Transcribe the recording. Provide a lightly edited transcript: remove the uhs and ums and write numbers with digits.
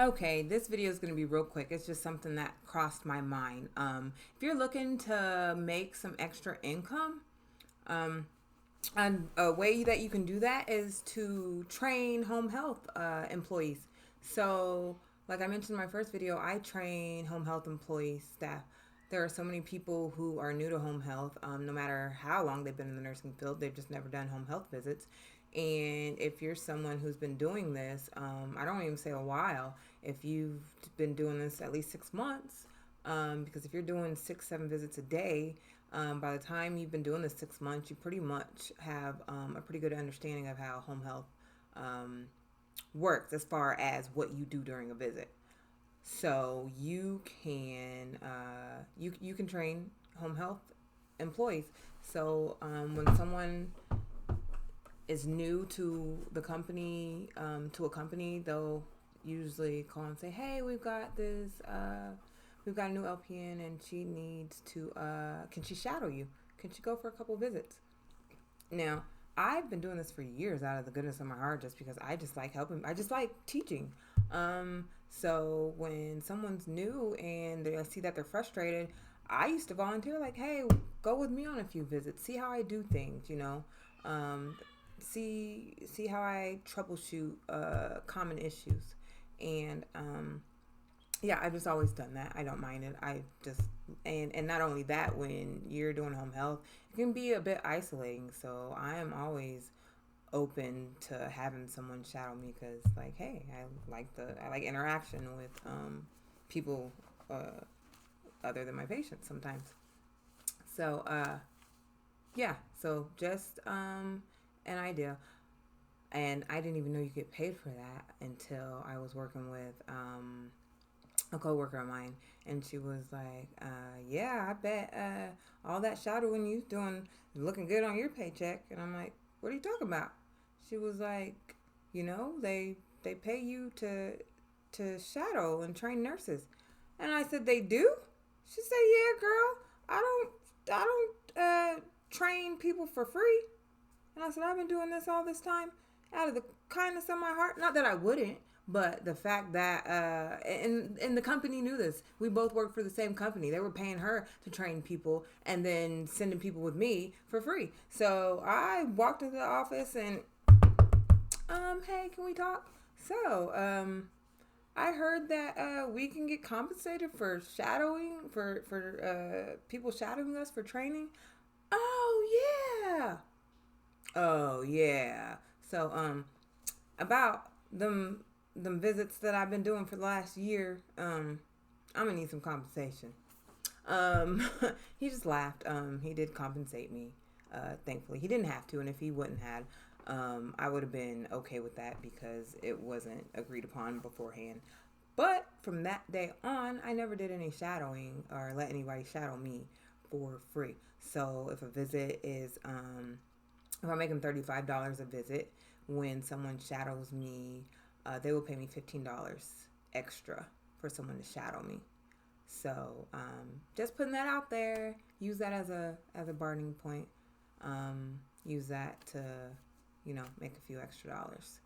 Okay, this video is going to be real quick. It's just something that crossed my mind. If you're looking to make some extra income, um, and a way that you can do that is to train home health employees. So, like I mentioned in my first video, I train home health employees, staff. There are so many people who are new to home health, no matter how long they've been in the nursing field, they've just never done home health visits. And if you're someone who's been doing this, I don't even say a while, if you've been doing this at least 6 months, because if you're doing 6, 7 visits a day, by the time you've been doing this 6 months, you pretty much have a pretty good understanding of how home health um, works as far as what you do during a visit. So you can train home health employees. So when someone is new to the company, to a company, they'll usually call and say, "Hey, we've got a new LPN, and she needs to. Can she shadow you? Can she go for a couple visits?" Now, I've been doing this for years out of the goodness of my heart, just because I just like helping. I just like teaching. So when someone's new and I see that they're frustrated, I used to volunteer, like, "Hey, go with me on a few visits. See how I do things. Um, see how I troubleshoot common issues." And yeah, I've just always done that. I don't mind it. I just and not only that, when you're doing home health, it can be a bit isolating. So I am always open to having someone shadow me, because, like, hey, I like interaction with people other than my patients sometimes. So yeah, so just an idea. And I didn't even know you get paid for that until I was working with a coworker of mine, and she was like, "Yeah, I bet all that shadowing you doing is looking good on your paycheck." And I'm like, "What are you talking about?" She was like, they pay you to shadow and train nurses." And I said, "They do?" She said, "Yeah, girl. I don't train people for free." And I said, "I've been doing this all this time out of the kindness of my heart. Not that I wouldn't, but the fact that, and the company knew this. We both worked for the same company. They were paying her to train people and then sending people with me for free. So I walked into the office and, hey, can we talk? So, I heard that we can get compensated for shadowing, for people shadowing us for training. Oh yeah. Oh yeah. So about them visits that I've been doing for the last year, I'm gonna need some compensation. Um he just laughed. He did compensate me. Thankfully. He didn't have to, and if he wouldn't have, I would have been okay with that because it wasn't agreed upon beforehand. But from that day on, I never did any shadowing or let anybody shadow me for free. So if a visit is if I'm making $35 a visit, when someone shadows me, they will pay me $15 extra for someone to shadow me. So just putting that out there. Use that as a bargaining point. Use that to make a few extra dollars.